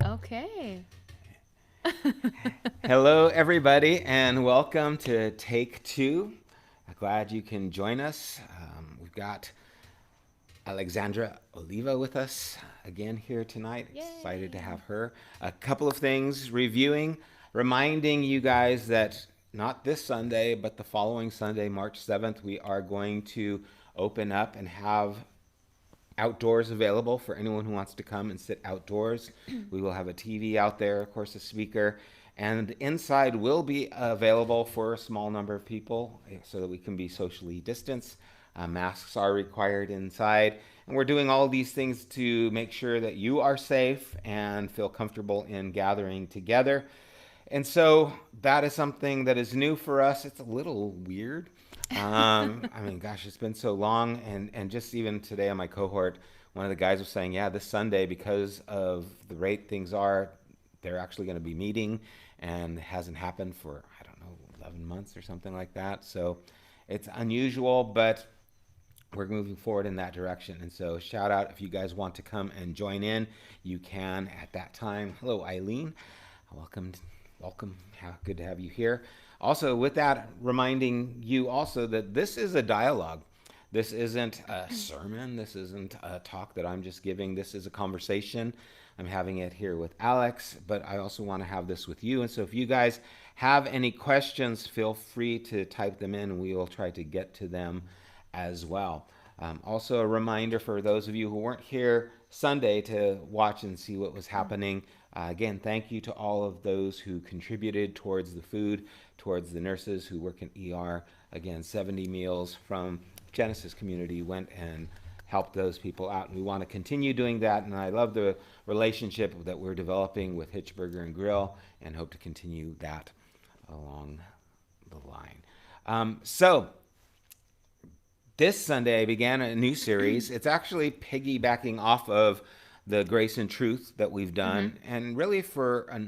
Okay. Hello, everybody, and welcome to Take Two. Glad you can join us. We've got Alexandra Oliva with us again here tonight. Excited to Yay. have her. A couple of things reviewing, reminding you guys that not this Sunday, but the following Sunday, March 7th, we are going to open up and have outdoors available for anyone who wants to come and sit outdoors. We will have a TV out there, of course, a speaker, and inside will be available for a small number of people so that we can be socially distanced. Masks are required inside, and we're doing all these things to make sure that you are safe and feel comfortable in gathering together. And so that is something that is new for us. It's a little weird. Gosh, it's been so long, and just even today on my cohort, one of the guys was saying, yeah, this Sunday, because of the rate things are, they're actually going to be meeting, and it hasn't happened for, I don't know, 11 months or something like that. So it's unusual, but we're moving forward in that direction. And so, shout out if you guys want to come and join in, you can at that time. Hello, Eileen. Welcome, welcome. Good to have you here. Also, with that, reminding you also that this is a dialogue. This isn't a sermon. This isn't a talk that I'm just giving. This is a conversation. I'm having it here with Alex, but I also want to have this with you. And so, if you guys have any questions, feel free to type them in, and we will try to get to them as well. Also, a reminder for those of you who weren't here Sunday to watch and see what was happening. Again, thank you to all of those who contributed towards the food, towards the nurses who work in ER. Again, 70 meals from Genesis community went and helped those people out. And we want to continue doing that. And I love the relationship that we're developing with Hitchburger and Grill and hope to continue that along the line. So this Sunday I began a new series. It's actually piggybacking off of the Grace and Truth that we've done. And really for a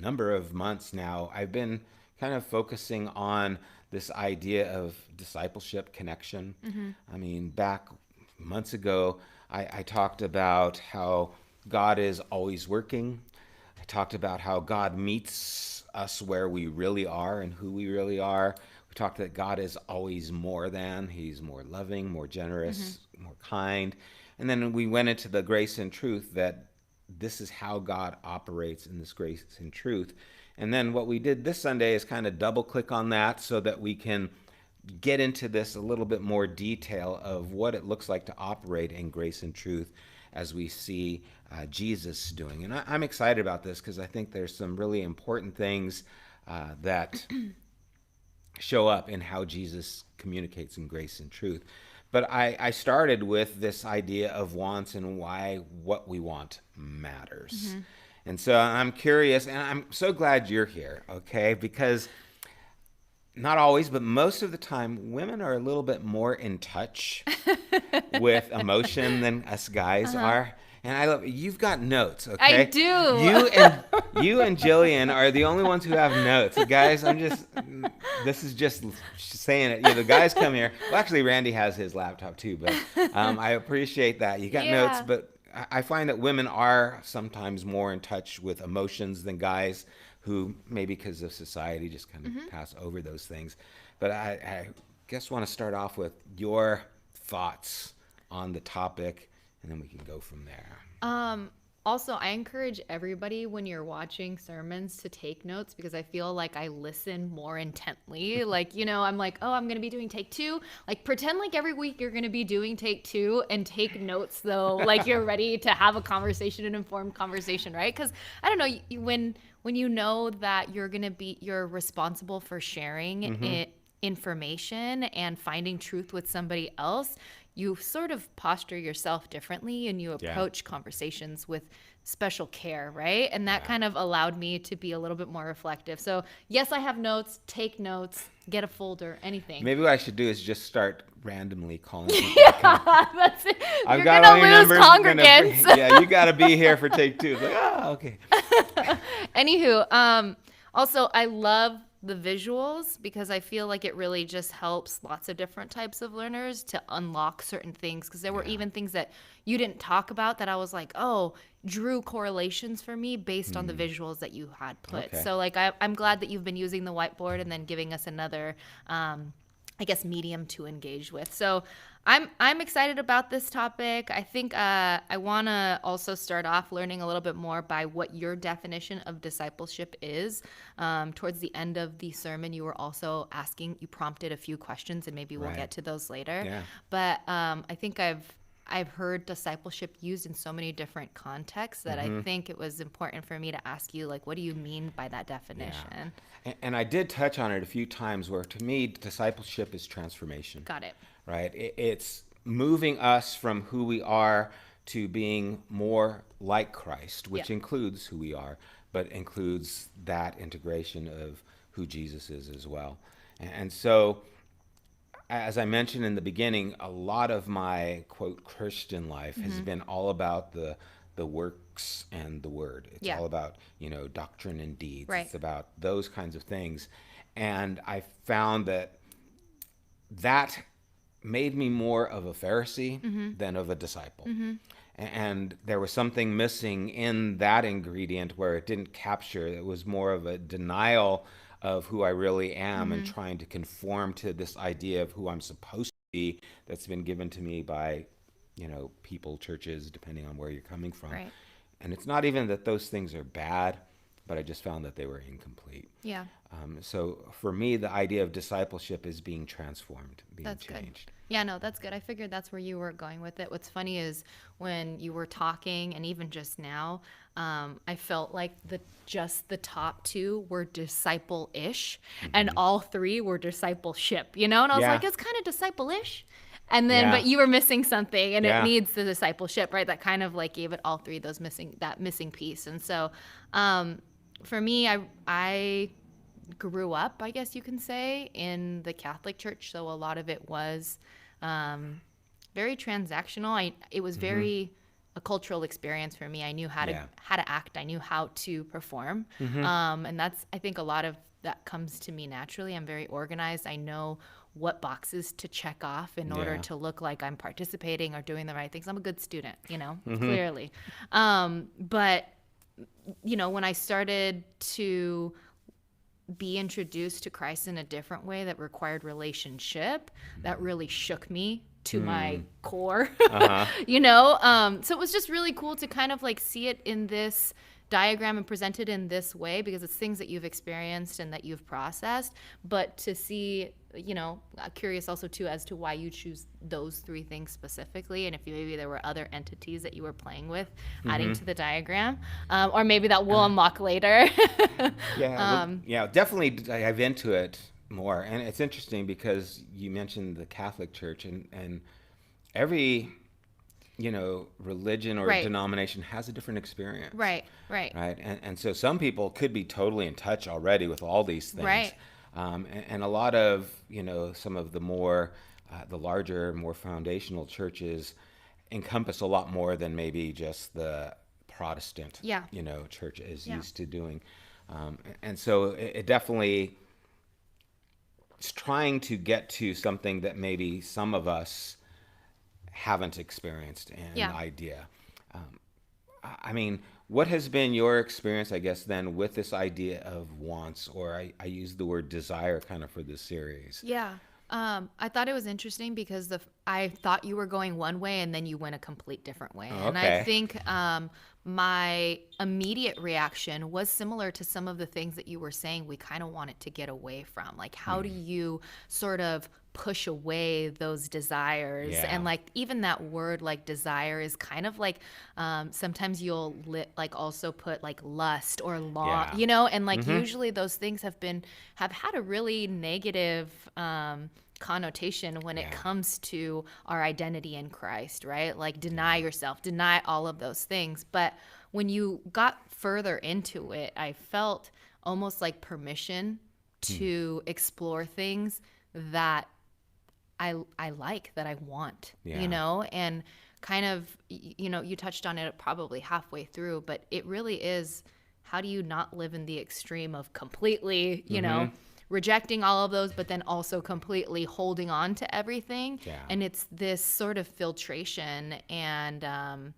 number of months now, I've been kind of focusing on this idea of discipleship connection. I mean, back months ago, I talked about how God is always working. I talked about how God meets us where we really are and who we really are. We talked that God is always more than. He's more loving, more generous, more kind. And then we went into the grace and truth that this is how God operates in this grace and truth. And then what we did this Sunday is kind of double click on that so that we can get into this a little bit more detail of what it looks like to operate in grace and truth as we see Jesus doing. And I'm excited about this because I think there's some really important things that show up in how Jesus communicates in grace and truth. But I started with this idea of wants and why what we want matters. And so I'm curious, and I'm so glad you're here, okay? Because not always, but most of the time, women are a little bit more in touch with emotion than us guys are. And I love you've got notes, I okay? do. You and Jillian are the only ones who have notes. Guys, this is just saying it. The guys come here. Well, actually, Randy has his laptop too, but I appreciate that. You got notes, Yeah. but I find that women are sometimes more in touch with emotions than guys who maybe because of society just kind of pass over those things. But I guess want to start off with your thoughts on the topic, and then we can go from there. Also, I encourage everybody when you're watching sermons to take notes because I feel like I listen more intently. Like, I'm like, oh, I'm going to be doing take two. Like, pretend like every week you're going to be doing take two and take notes, though. Like, you're ready to have a conversation, an informed conversation, right? Because I don't know, when you know that you're responsible for sharing information and finding truth with somebody else, you sort of posture yourself differently and you Yeah. approach conversations with special care, right? And that kind of allowed me to be a little bit more reflective. So, yes, I have notes, take notes, get a folder, anything. Maybe what I should do is just start randomly calling people. to come. That's it. I've You're got going all to your lose numbers. congregants. Yeah, you got to be here for take two. It's like, okay. Anywho, also, I love the visuals because I feel like it really just helps lots of different types of learners to unlock certain things. Because there were even things that you didn't talk about that I was like, oh, drew correlations for me based on the visuals that you had put. Okay. So like I'm glad that you've been using the whiteboard and then giving us another I guess medium to engage with. So I'm excited about this topic. I think I want to also start off learning a little bit more by what your definition of discipleship is. Towards the end of the sermon, you were also you prompted a few questions, and maybe we'll Right. get to those later. Yeah. But I think I've heard discipleship used in so many different contexts that I think it was important for me to ask you, like, what do you mean by that definition? And I did touch on it a few times where to me, discipleship is transformation. Got it. Right? It's moving us from who we are to being more like Christ, which Yeah. includes who we are, but includes that integration of who Jesus is as well. And so, as I mentioned in the beginning, a lot of my quote Christian life has been all about the works and the word. It's Yeah. all about, doctrine and deeds. Right. It's about those kinds of things. And I found that made me more of a Pharisee than of a disciple. And there was something missing in that ingredient where it didn't capture. It was more of a denial of who I really am and trying to conform to this idea of who I'm supposed to be that's been given to me by, people, churches, depending on where you're coming from. Right. And it's not even that those things are bad, but I just found that they were incomplete. Yeah. So for me, the idea of discipleship is being transformed, being That's changed. good. Yeah, no, that's good. I figured that's where you were going with it. What's funny is when you were talking, and even just now, I felt like just the top two were disciple-ish, and all three were discipleship. And I was Yeah. like, it's kind of disciple-ish. And then, Yeah. but you were missing something, and Yeah. it needs the discipleship, right? That kind of like gave it all three that missing piece. And so, for me, I grew up, I guess you can say, in the Catholic Church. So a lot of it was very transactional. It was very a cultural experience for me. I knew how Yeah. to act. I knew how to perform, and that's I think a lot of that comes to me naturally. I'm very organized. I know what boxes to check off in order Yeah. to look like I'm participating or doing the right things. I'm a good student, clearly. But when I started to be introduced to Christ in a different way that required relationship, that really shook me to my core. So it was just really cool to kind of like see it in this diagram and present it in this way because it's things that you've experienced and that you've processed, but to see, curious also too as to why you choose those three things specifically, and if maybe there were other entities that you were playing with adding to the diagram, or maybe that we'll unlock later. Definitely dive into it more. And it's interesting because you mentioned the Catholic Church, and every religion or Right. denomination has a different experience. Right. Right. And so some people could be totally in touch already with all these things. Right. And a lot of, some of the more, the larger, more foundational churches encompass a lot more than maybe just the Protestant, Yeah. church is Yeah. used to doing. And so it definitely, it's trying to get to something that maybe some of us haven't experienced an Yeah. idea. I mean, what has been your experience, I guess, then with this idea of wants, or I use the word desire kind of for this series? Yeah. I thought it was interesting because I thought you were going one way and then you went a complete different way. Oh, And okay. I think my immediate reaction was similar to some of the things that you were saying we kind of wanted to get away from. Like, how do you sort of push away those desires? Yeah. And like even that word like desire is kind of like sometimes you'll like also put like lust or law, Yeah. and like usually those things have had a really negative connotation when it Yeah. comes to our identity in Christ, right? Like deny yourself, deny all of those things. But when you got further into it, I felt almost like permission to explore things that I like, that I want, Yeah. and kind of, you touched on it probably halfway through, but it really is, how do you not live in the extreme of completely, rejecting all of those, but then also completely holding on to everything. Yeah. And it's this sort of filtration and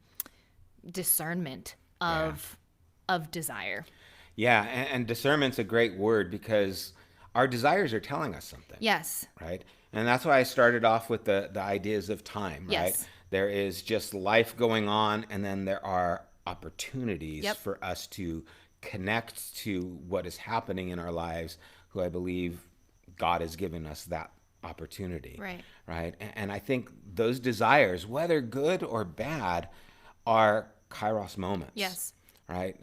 discernment of desire. Yeah, and discernment's a great word because our desires are telling us something. Yes. Right? And that's why I started off with the ideas of time, right? Yes. There is just life going on, and then there are opportunities Yep. for us to connect to what is happening in our lives, who I believe God has given us that opportunity. Right. Right? And I think those desires, whether good or bad, are kairos moments. Yes. Right?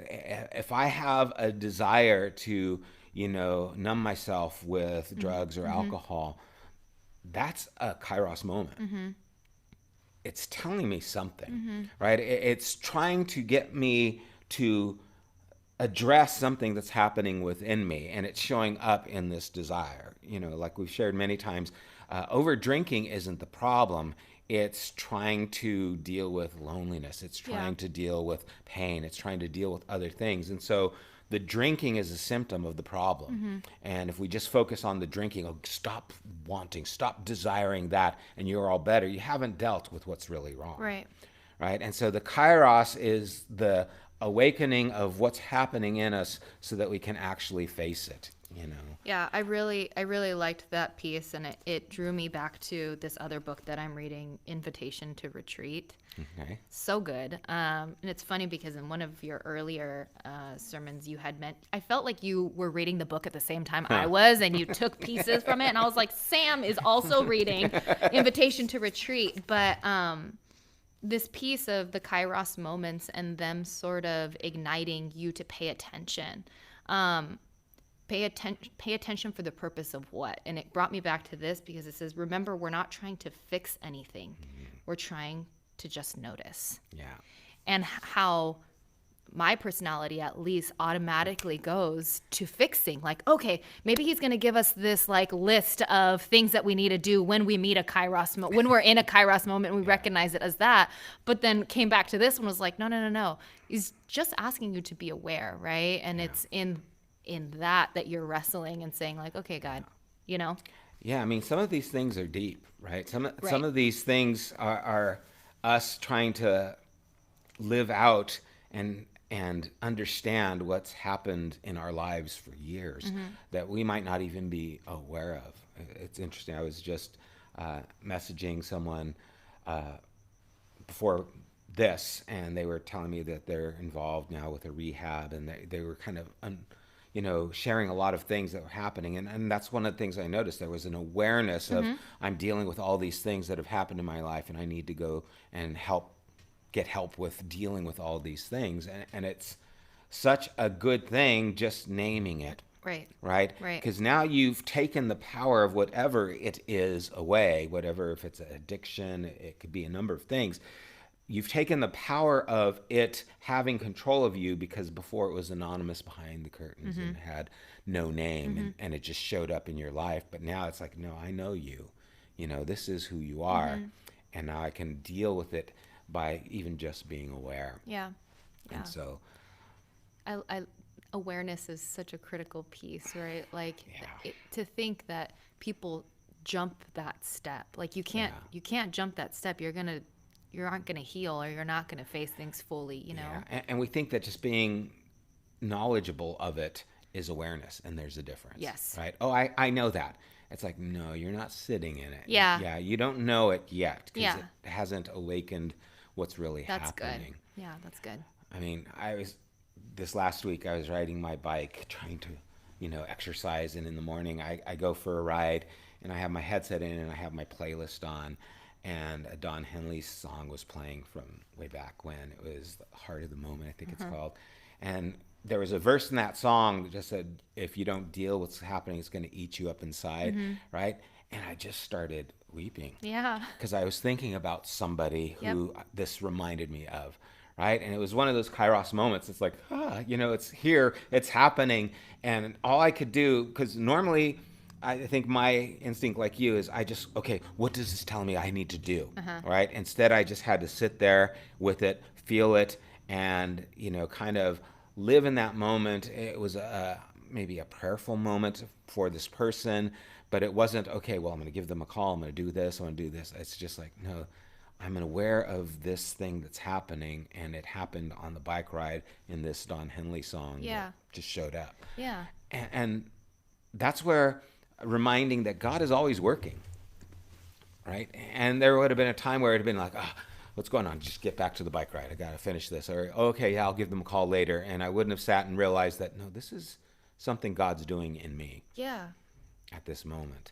If I have a desire to, numb myself with drugs or alcohol, that's a kairos moment. It's telling me something, right? It's trying to get me to address something that's happening within me, and it's showing up in this desire. Like we've shared many times, over drinking isn't the problem. It's trying to deal with loneliness. It's trying to deal with pain. It's trying to deal with other things. And so the drinking is a symptom of the problem. And if we just focus on the drinking, stop wanting, stop desiring that, and you're all better, you haven't dealt with what's really wrong. Right. Right? And so the kairos is the awakening of what's happening in us so that we can actually face it. Yeah, I really liked that piece, and it drew me back to this other book that I'm reading, Invitation to Retreat. Okay. So good. And it's funny because in one of your earlier sermons, you had I felt like you were reading the book at the same time I was, and you took pieces from it. And I was like, Sam is also reading Invitation to Retreat. But this piece of the kairos moments and them sort of igniting you to pay attention. Pay attention for the purpose of what? And it brought me back to this because it says, remember, we're not trying to fix anything. We're trying to just notice. Yeah. And how my personality at least automatically goes to fixing. Like, okay, maybe he's going to give us this like list of things that we need to do when we meet a kairos moment, when we're in a kairos moment, and we recognize it as that. But then came back to this one, was like, no. He's just asking you to be aware, right? And it's in that you're wrestling and saying like, okay, God, Yeah, I mean, some of these things are deep, right? Some of these things are us trying to live out and understand what's happened in our lives for years that we might not even be aware of. It's interesting. I was just messaging someone before this, and they were telling me that they're involved now with a rehab, and they were kind of sharing a lot of things that were happening. And that's one of the things I noticed. There was an awareness of, I'm dealing with all these things that have happened in my life, and I need to go and get help with dealing with all these things. And it's such a good thing just naming it. Right. Right? Because now you've taken the power of whatever it is away, whatever, if it's an addiction, it could be a number of things. You've taken the power of it having control of you, because before it was anonymous behind the curtains and had no name and it just showed up in your life. But now it's like, no, I know you. This is who you are. And now I can deal with it by even just being aware. Yeah. And so awareness is such a critical piece, right? Like to think that people jump that step. Like you can't jump that step. You aren't going to heal, or you're not going to face things fully, Yeah. And we think that just being knowledgeable of it is awareness, and there's a difference. Yes. Right? Oh, I know that. It's like, no, you're not sitting in it. Yeah. Yeah, you don't know it yet because Yeah. it hasn't awakened what's really That's happening. good. Yeah, that's good. I mean, this last week, I was riding my bike trying to, exercise, and in the morning I go for a ride, and I have my headset in and I have my playlist on. And a Don Henley's song was playing from way back when. It was The Heart of the Moment, I think it's called. And there was a verse in that song that just said, if you don't deal with what's happening, it's going to eat you up inside, right? And I just started weeping. Yeah. Because I was thinking about somebody who this reminded me of, right? And it was one of those kairos moments. It's like, it's here, it's happening. And all I could do, because normally I think my instinct, like you, is okay, what does this tell me I need to do, right? Instead, I just had to sit there with it, feel it, and, kind of live in that moment. It was maybe a prayerful moment for this person, but it wasn't, okay, well, I'm going to give them a call. I'm going to do this. I'm going to do this. It's just like, no, I'm aware of this thing that's happening, and it happened on the bike ride in this Don Henley song Yeah. that just showed up. Yeah. And that's where reminding that God is always working, right? And there would have been a time where it had been like, what's going on? Just get back to the bike ride. I got to finish this. Or, okay, yeah, I'll give them a call later. And I wouldn't have sat and realized that, no, this is something God's doing in me Yeah. at this moment.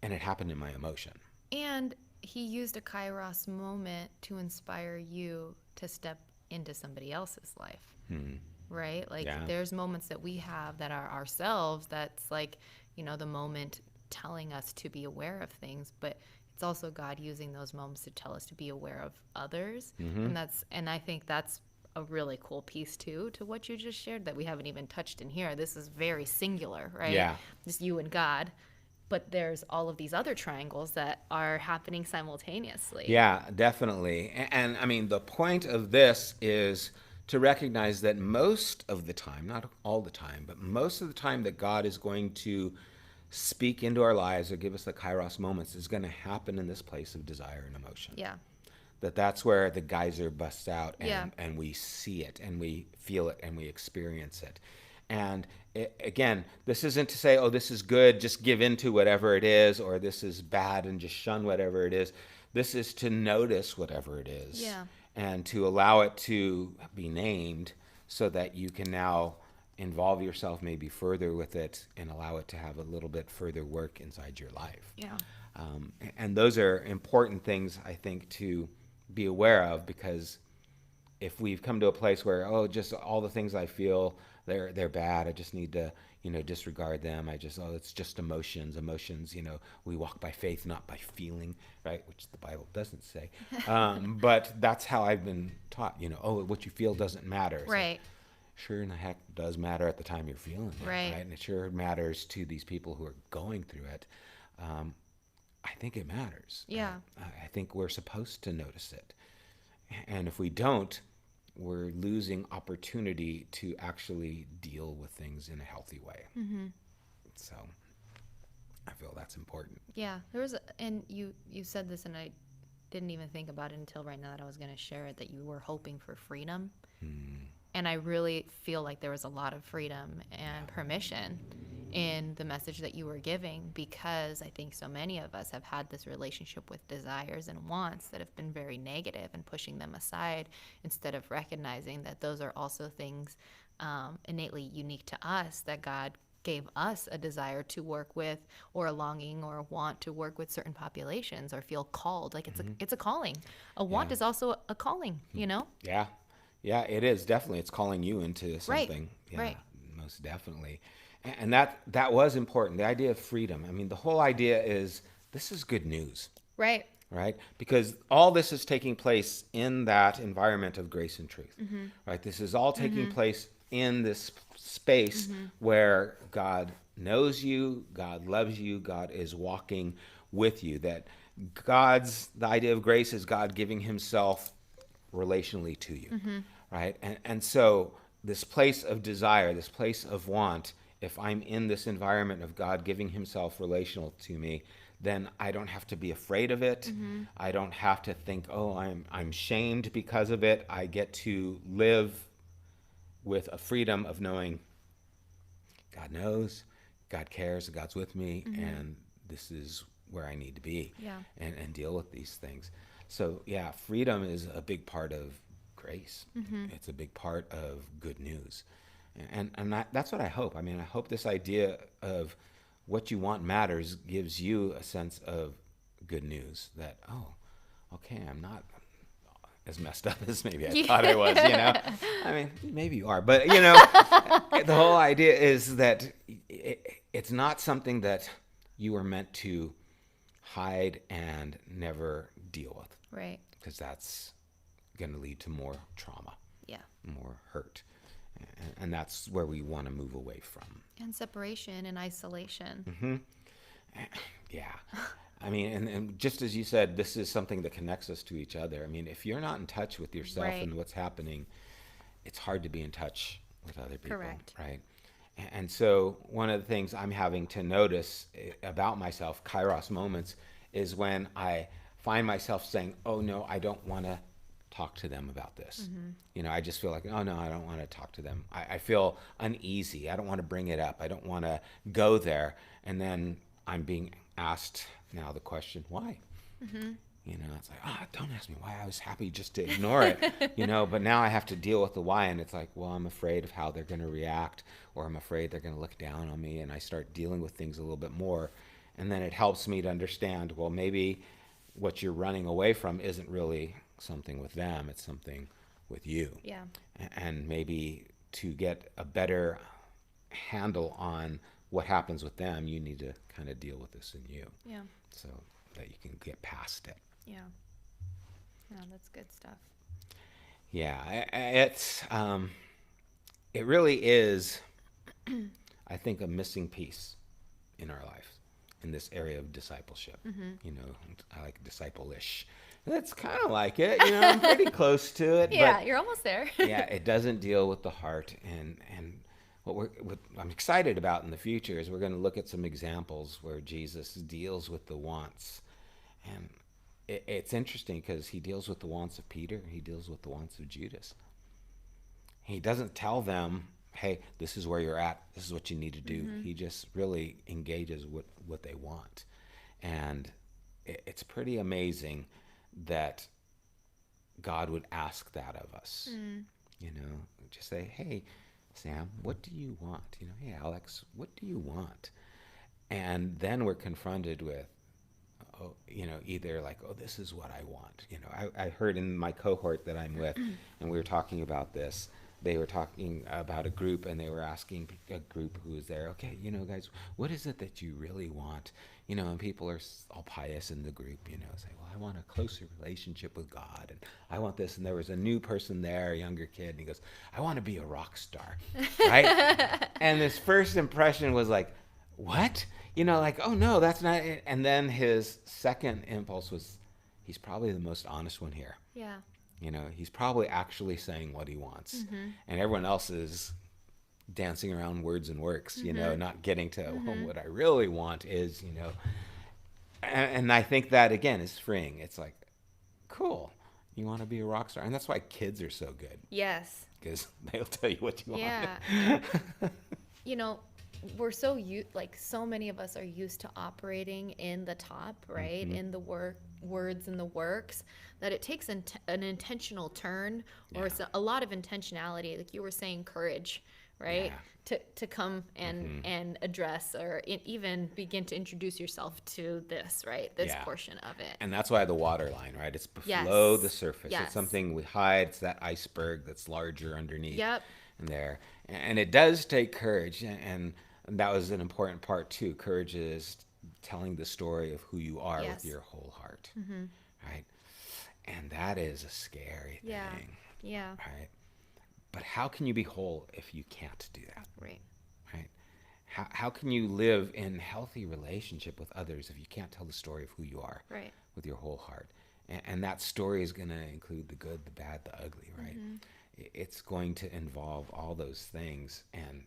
And it happened in my emotion. And he used a kairos moment to inspire you to step into somebody else's life. Right? Like there's moments that we have that are ourselves that's like, the moment telling us to be aware of things, but it's also God using those moments to tell us to be aware of others. And I think that's a really cool piece too to what you just shared that we haven't even touched in here. This is very singular, right? Yeah. Just you and God. But there's all of these other triangles that are happening simultaneously. Yeah, definitely. And I mean, the point of this is to recognize that most of the time, not all the time, but most of the time that God is going to speak into our lives or give us the kairos moments is going to happen in this place of desire and emotion. Yeah. That's where the geyser busts out Yeah. and we see it and we feel it and we experience it. And again, this isn't to say, oh, this is good, just give in to whatever it is, or this is bad and just shun whatever it is. This is to notice whatever it is. Yeah. And to allow it to be named so that you can now involve yourself maybe further with it and allow it to have a little bit further work inside your life. Yeah. And those are important things, I think, to be aware of, because if we've come to a place where, oh, just all the things I feel, they're bad, I just need to, disregard them. It's just emotions. Emotions, we walk by faith, not by feeling, right? Which the Bible doesn't say. But that's how I've been taught, what you feel doesn't matter. It's Right. like, sure in the heck does matter at the time you're feeling it, Right. right? And it sure matters to these people who are going through it. I think it matters. Yeah. I think we're supposed to notice it. And if we don't, we're losing opportunity to actually deal with things in a healthy way. So I feel that's important. Yeah. And you said this, and I didn't even think about it until right now that I was going to share it, that you were hoping for freedom. And I really feel like there was a lot of freedom and permission in the message that you were giving, because I think so many of us have had this relationship with desires and wants that have been very negative and pushing them aside instead of recognizing that those are also things innately unique to us, that God gave us a desire to work with, or a longing or a want to work with certain populations or feel called. Like it's a calling. A want is also a calling, Yeah. Yeah, it is. Definitely. It's calling you into something. Yeah, Right. most definitely. And that was important. The idea of freedom. I mean, the whole idea is this is good news. Right. Right? Because all this is taking place in that environment of grace and truth. Right? This is all taking place in this space where God knows you, God loves you, God is walking with you. That the idea of grace is God giving himself relationally to you. Right? And so this place of desire, this place of want, if I'm in this environment of God giving himself relational to me, then I don't have to be afraid of it. I don't have to think, oh, I'm shamed because of it. I get to live with a freedom of knowing God knows, God cares, God's with me, and this is where I need to be and deal with these things. So yeah, freedom is a big part of grace. It's a big part of good news. And that's what I hope. I mean, I hope this idea of what you want matters gives you a sense of good news, that, oh, okay, I'm not as messed up as maybe I thought I was, I mean, maybe you are, but, the whole idea is that it's not something that you are meant to hide and never deal with. Right. Because that's going to lead to more trauma. Yeah. More hurt. And that's where we want to move away from. And separation and isolation. Yeah. I mean, and just as you said, this is something that connects us to each other. I mean, if you're not in touch with yourself Right. and what's happening, it's hard to be in touch with other people. Correct. Right? And so one of the things I'm having to notice about myself, Kairos moments, is when I find myself saying, oh no, I don't want to talk to them about this. Mm-hmm. I just feel like, oh no, I don't want to talk to them. I feel uneasy. I don't want to bring it up. I don't want to go there. And then I'm being asked now the question, why? Mm-hmm. It's like, don't ask me why. I was happy just to ignore it, but now I have to deal with the why. And it's like, well, I'm afraid of how they're going to react, or I'm afraid they're going to look down on me. And I start dealing with things a little bit more. And then it helps me to understand, well, maybe what you're running away from isn't really something with them, it's something with you. Yeah. And maybe to get a better handle on what happens with them, you need to kind of deal with this in you. Yeah. So that you can get past it. Yeah. No, that's good stuff. Yeah, it really is, I think, a missing piece in our life in this area of discipleship. I like disciple-ish. That's kind of like it. I'm pretty close to it. Yeah, but you're almost there. yeah, it doesn't deal with the heart. And what I'm excited about in the future is we're going to look at some examples where Jesus deals with the wants. And it's interesting because he deals with the wants of Peter. He deals with the wants of Judas. He doesn't tell them, hey, this is where you're at. This is what you need to do. Mm-hmm. He just really engages what they want. And it's pretty amazing that God would ask that of us. Just say, hey, Sam, what do you want? Hey, Alex, what do you want? And then we're confronted with, either like, oh, this is what I want. I heard in my cohort that I'm with, and we were talking about this. They were talking about a group, and they were asking a group who was there, okay, guys, what is it that you really want? And people are all pious in the group, say, well, I want a closer relationship with God, and I want this. And there was a new person there, a younger kid, and he goes, I want to be a rock star, right? And his first impression was like, what? Like, oh no, that's not it. And then his second impulse was, he's probably the most honest one here. Yeah. He's probably actually saying what he wants. Mm-hmm. And everyone else is dancing around words and works, mm-hmm. Not getting to, well, what I really want is, and I think that, again, is freeing. It's like, cool, you want to be a rock star. And that's why kids are so good. Yes. Because they'll tell you what you want. Yeah. We're so so many of us are used to operating in the top, right? Mm-hmm. In the words and the works, that it takes an intentional turn, or a lot of intentionality, like you were saying, courage, right? Yeah. To come and address or even begin to introduce yourself to this, right? This portion of it. And that's why the water line, right? It's below the surface. Yes. It's something we hide. It's that iceberg that's larger underneath. Yep. There. And it does take courage, and that was an important part too. Courage is telling the story of who you are with your whole heart, right? And that is a scary thing. Yeah. Right? But how can you be whole if you can't do that? Right. Right? How can you live in healthy relationship with others if you can't tell the story of who you are with your whole heart? And that story is going to include the good, the bad, the ugly, right? Mm-hmm. It's going to involve all those things. And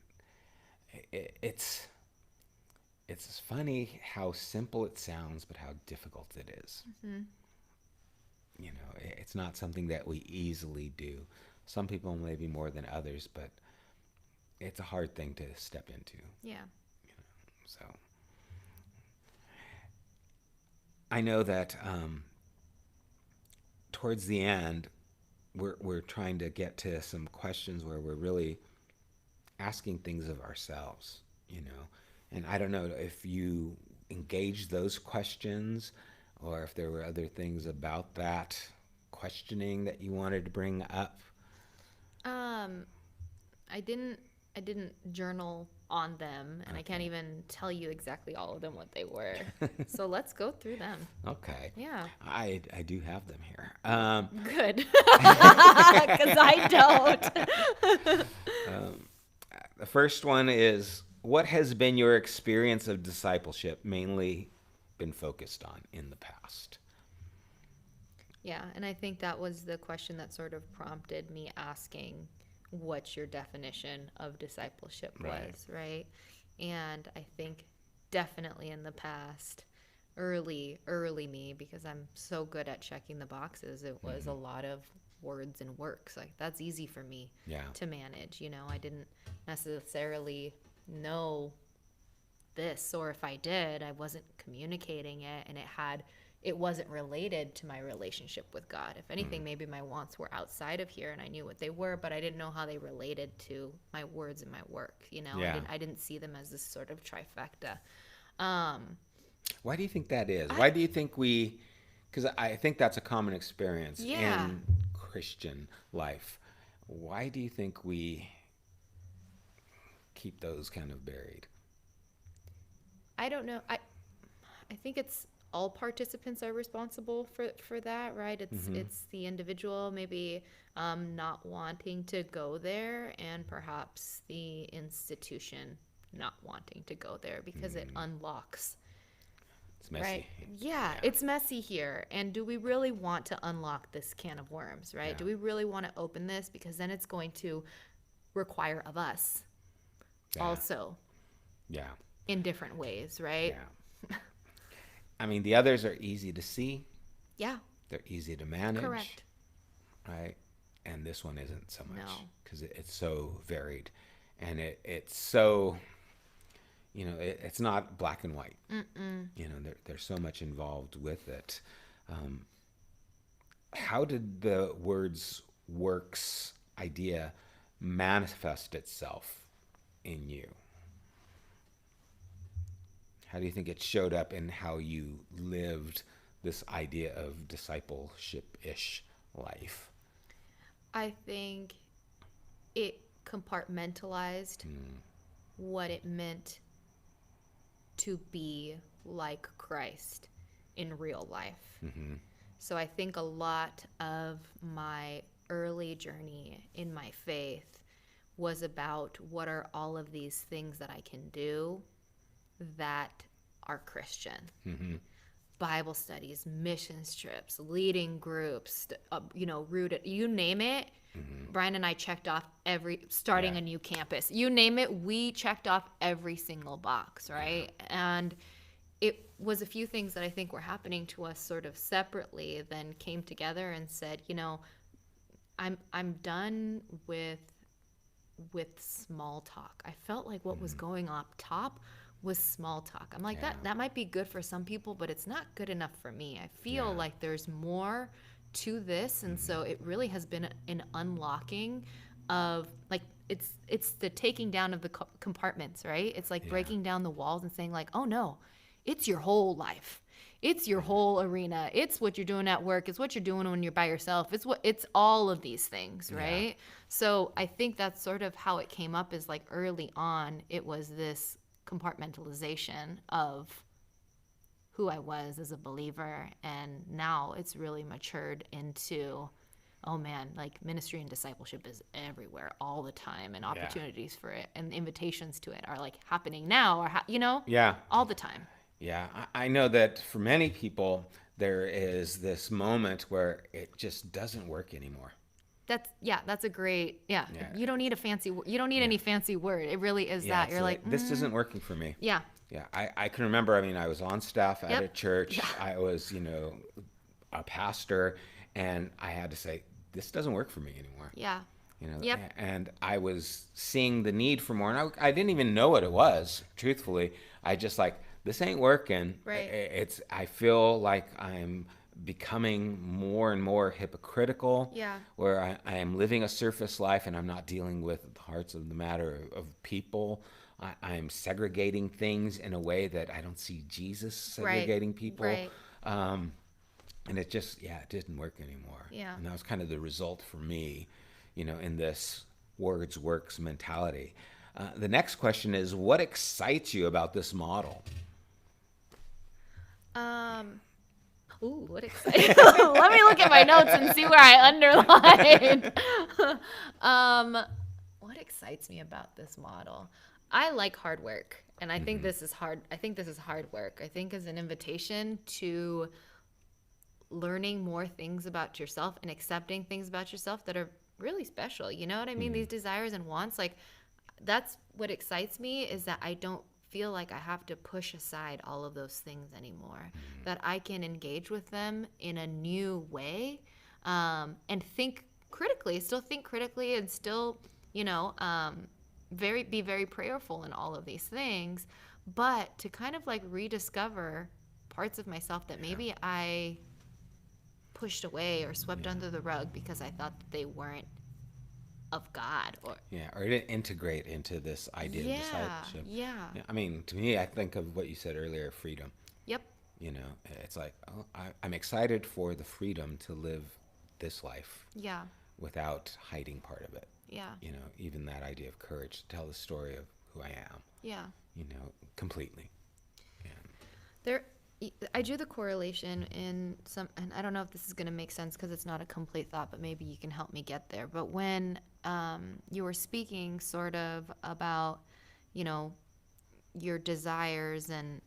it's funny how simple it sounds, but how difficult it is. Mm-hmm. It's not something that we easily do. Some people maybe more than others, but it's a hard thing to step into. Yeah. So I know that towards the end, we're trying to get to some questions where we're really asking things of ourselves, and I don't know if you engage those questions or if there were other things about that questioning that you wanted to bring up. I didn't journal on them, and I can't even tell you exactly all of them what they were. So let's go through them. Okay. Yeah. I do have them here. Good. Because I don't. The first one is, what has been your experience of discipleship mainly been focused on in the past? Yeah, and I think that was the question that sort of prompted me asking what your definition of discipleship Right. was, right? And I think definitely in the past, early me, because I'm so good at checking the boxes, it was a lot of words and works. Like that's easy for me Yeah. to manage. You know, I didn't necessarily know this, or if I did, I wasn't communicating it, and it wasn't related to my relationship with God. If anything, maybe my wants were outside of here and I knew what they were, but I didn't know how they related to my words and my work. You know, Yeah. I didn't see them as this sort of trifecta. Um, Why do you think that is? I Why do you think we, because I think that's a common experience yeah, in Christian life. Why do you think we keep those kind of buried? I don't know. I think it's all participants are responsible for that, right? It's the individual maybe not wanting to go there, and perhaps the institution not wanting to go there because it unlocks, It's messy. right? Yeah, Yeah. it's messy here. And do we really want to unlock this can of worms, right? Yeah. Do we really want to open this? Because then it's going to require of us Yeah. also Yeah. in different ways, right? Yeah. I mean, the others are easy to see. Yeah, They're easy to manage. correct. Right? And this one isn't so much No. because it's so varied, and it's so, it's not black and white. There's so much involved with it. Um, how did the words works idea manifest itself in you? How do you think it showed up in how you lived this idea of discipleship-ish life? I think it compartmentalized what it meant to be like Christ in real life. So I think a lot of my early journey in my faith was about what are all of these things that I can do that are Christian. Bible studies, mission trips, leading groups, rooted, you name it. Brian and I checked off starting Yeah. a new campus. You name it, we checked off every single box, right? And it was a few things that I think were happening to us sort of separately, then came together and said, I'm done with small talk. I felt like what was going up top was small talk. I'm like, Yeah. that might be good for some people, but it's not good enough for me. I feel Yeah. like there's more to this, and so it really has been an unlocking of like it's the taking down of the compartments, right? It's like Yeah. breaking down the walls and saying like, oh no, it's your whole life. It's your whole arena. It's what you're doing at work. It's what you're doing when you're by yourself. It's all of these things, right? So I think that's sort of how it came up, is like early on, it was this compartmentalization of who I was as a believer, and now it's really matured into, oh man, like ministry and discipleship is everywhere all the time, and opportunities for it and invitations to it are like happening now, or Yeah. all the time. Yeah. I know that for many people, there is this moment where it just doesn't work anymore. That's a great, Yeah. you don't need you don't need any fancy word. It really is Yeah. that you're so like, this isn't working for me. yeah, Yeah. I can remember, I mean, I was on staff at Yep. a church. Yeah. I was, a pastor, and I had to say, this doesn't work for me anymore. yeah, Yep. And I was seeing the need for more, and I didn't even know what it was, truthfully. I just like, this ain't working. Right. I feel like I'm becoming more and more hypocritical, Yeah. where I am living a surface life and I'm not dealing with the hearts of the matter of people. I am segregating things in a way that I don't see Jesus segregating people. Right. And it just, it didn't work anymore. Yeah. And that was kind of the result for me, in this words works mentality. The next question is, what excites you about this model? Ooh, what exciting. Let me look at my notes and see where I underlined. What excites me about this model? I like hard work, and I think this is hard. I think this is hard work. I think as an invitation to learning more things about yourself and accepting things about yourself that are really special. You know what I mean? These desires and wants, like, that's what excites me, is that I don't feel like I have to push aside all of those things anymore. That I can engage with them in a new way, and still think critically, and still, you know, be very prayerful in all of these things, but to kind of like rediscover parts of myself that Yeah. maybe I pushed away or swept Yeah. under the rug because I thought that they weren't of God. Or Yeah, or to integrate into this idea of yeah, discipleship. yeah, Yeah, I mean, to me, I think of what you said earlier, freedom. yep, You know, it's like, oh, I'm excited for the freedom to live this life yeah, without hiding part of it. yeah, You know, even that idea of courage to tell the story of who I am, yeah. you know, completely. And There, I drew the correlation in some, and I don't know if this is going to make sense because it's not a complete thought, but maybe you can help me get there. But when you were speaking sort of about, you know, your desires and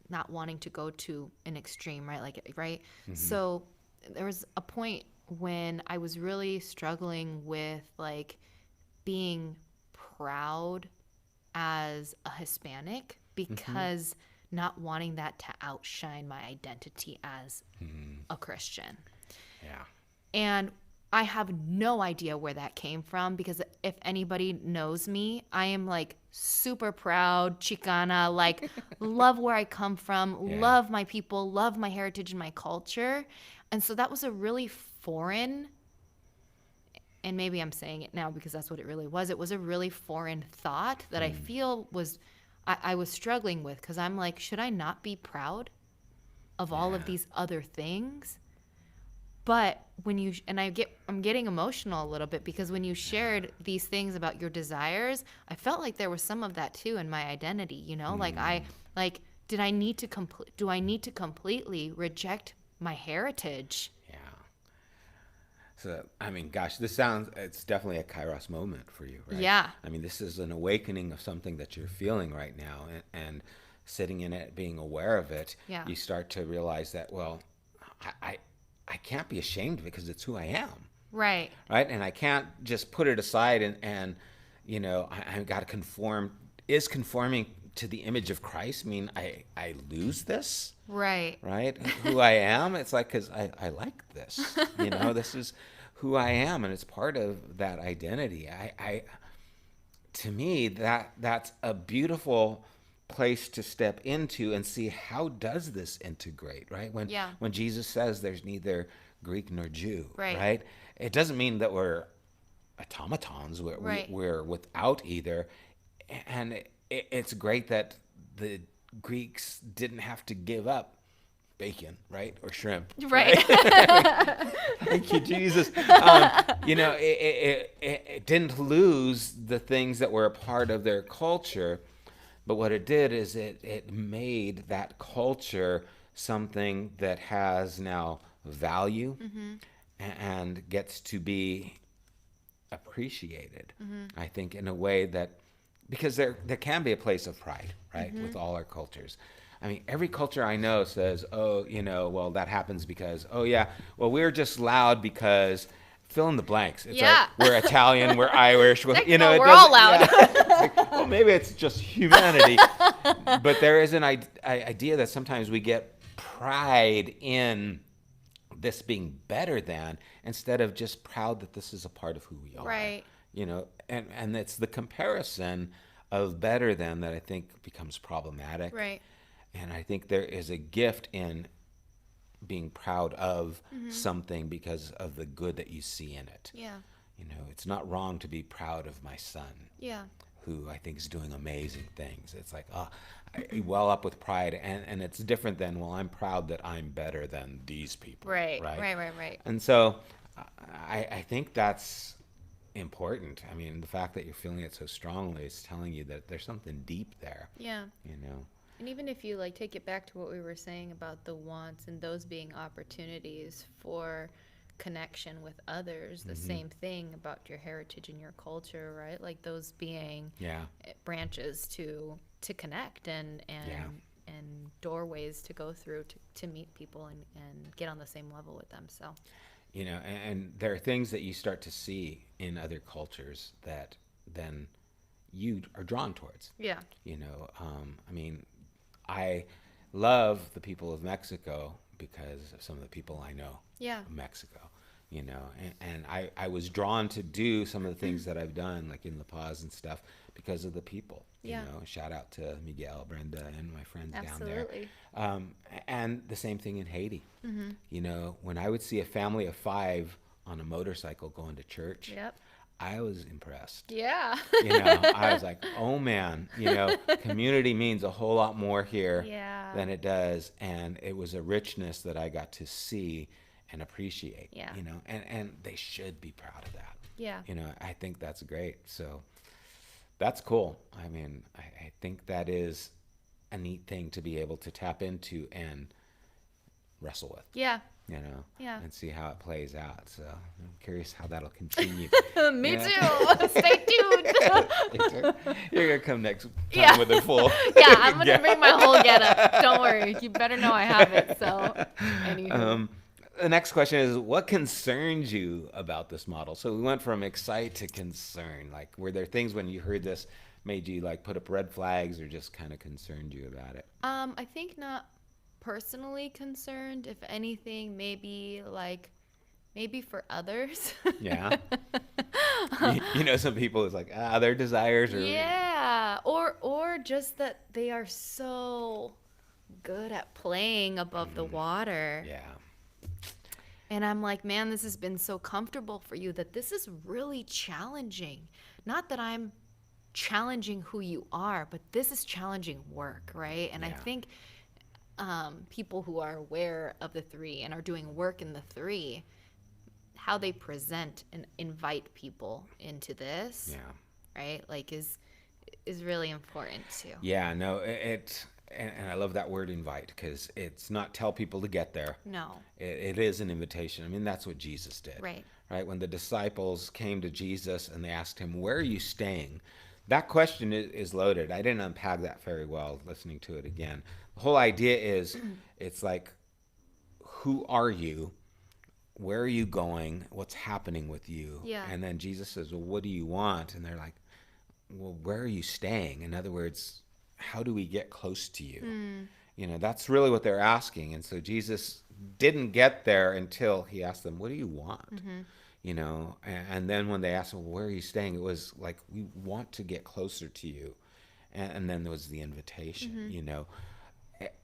not wanting to go to an extreme, right? Like, right? So there was a point when I was really struggling with like being proud as a Hispanic, because not wanting that to outshine my identity as a Christian. yeah. And I have no idea where that came from, because if anybody knows me, I am like super proud, Chicana, like love where I come from, Yeah. love my people, love my heritage and my culture. And so that was a really foreign, and maybe I'm saying it now because that's what it really was. It was a really foreign thought that I feel was, I was struggling with, because I'm like, should I not be proud of all of Yeah. these other things? But when you, and I'm getting emotional a little bit, because when you shared these things about your desires, I felt like there was some of that too in my identity, you know, like, did I need to do I need to completely reject my heritage? Yeah. So, I mean, gosh, it's definitely a Kairos moment for you, right? Yeah. I mean, this is an awakening of something that you're feeling right now, and sitting in it, being aware of it, Yeah. you start to realize that, well, I, I, I can't be ashamed because it's who I am, Right. right? And I can't just put it aside and you know, I got to conform. Is conforming to the image of Christ mean I lose this? Right. Right? Who I am. It's like, because I like this. You know, this is who I am, and it's part of that identity. To me, that's a beautiful place to step into and see, how does this integrate, right? Yeah. When Jesus says there's neither Greek nor Jew, Right. right? It doesn't mean that we're automatons. Right. We're without either. And it's great that the Greeks didn't have to give up bacon, right? Or shrimp. Right. Thank you, Jesus. You know, it didn't lose the things that were a part of their culture, but what it did is it made that culture something that has now value, and gets to be appreciated. I think in a way that, because there can be a place of pride, right, with all our cultures. I mean, every culture I know says, oh, you know, well, that happens because, oh yeah, well, we're just loud because fill in the blanks. It's Yeah. like, we're Italian, we're Irish, Like, you know, no, it we're all doesn't- loud. yeah. It's like, well, maybe it's just humanity, but there is an idea that sometimes we get pride in this being better than, instead of just proud that this is a part of who we are. Right. You know, and it's the comparison of better than that I think becomes problematic. Right. And I think there is a gift in being proud of something because of the good that you see in it. Yeah. You know, it's not wrong to be proud of my son, Yeah. who I think is doing amazing things. It's like, oh, I well up with pride, and it's different than, well, I'm proud that I'm better than these people. Right. Right. And so I think that's important. I mean, the fact that you're feeling it so strongly is telling you that there's something deep there, Yeah. you know. And even if you like take it back to what we were saying about the wants and those being opportunities for connection with others, the same thing about your heritage and your culture, right? Like those being Yeah. branches to connect and Yeah. and doorways to go through to meet people and get on the same level with them. So and there are things that you start to see in other cultures that then you are drawn towards. Yeah. I mean, I love the people of Mexico because of some of the people I know Yeah. of Mexico, and I was drawn to do some of the things that I've done, like in La Paz and stuff, because of the people. Yeah. Shout out to Miguel, Brenda, and my friends down there. Absolutely. And the same thing in Haiti. Mm-hmm. When I would see a family of 5 on a motorcycle going to church, Yep. I was impressed. Yeah. I was like, oh man, community means a whole lot more here Yeah. than it does. And it was a richness that I got to see and appreciate, Yeah. and they should be proud of that. Yeah. I think that's great. So that's cool. I mean, I think that is a neat thing to be able to tap into and wrestle with. Yeah. Yeah. And see how it plays out. So I'm curious how that'll continue. Me too. Stay tuned. You're gonna come next time Yeah. with a full. Yeah, I'm gonna bring my whole getup. Don't worry. You better know I have it. So, anywho. The next question is, what concerns you about this model? So we went from excite to concern. Like, were there things when you heard this made you like put up red flags, or just kind of concerned you about it? I think not personally concerned. If anything, maybe for others. Yeah. Some people it's like their desires are. Yeah, or just that they are so good at playing above the water. Yeah. And I'm like, man, this has been so comfortable for you that this is really challenging. Not that I'm challenging who you are, but this is challenging work, right? And I think people who are aware of the 3 and are doing work in the 3, how they present and invite people into this, right? Like is really important too. Yeah, no, and I love that word invite, because it's not tell people to get there. No. It is an invitation. I mean, that's what Jesus did. Right. Right? When the disciples came to Jesus and they asked him, where are you staying? That question is loaded. I didn't unpack that very well listening to it again. The whole idea is, it's like, who are you? Where are you going? What's happening with you? Yeah. And then Jesus says, well, what do you want? And they're like, well, where are you staying? In other words, how do we get close to you? That's really what they're asking. And so Jesus didn't get there until he asked them, what do you want? And then when they asked him, well, where are you staying? It was like, we want to get closer to you. And then there was the invitation.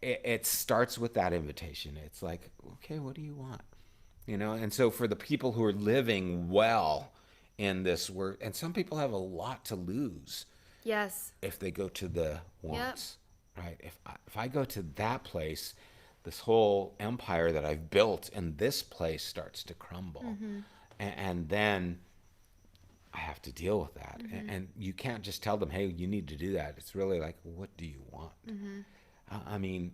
It starts with that invitation. It's like, okay, what do you want? And so for the people who are living well in this work, and some people have a lot to lose. Yes. If they go to the wants, right? If I go to that place, this whole empire that I've built in this place starts to crumble. And then I have to deal with that. And you can't just tell them, hey, you need to do that. It's really like, what do you want? I mean,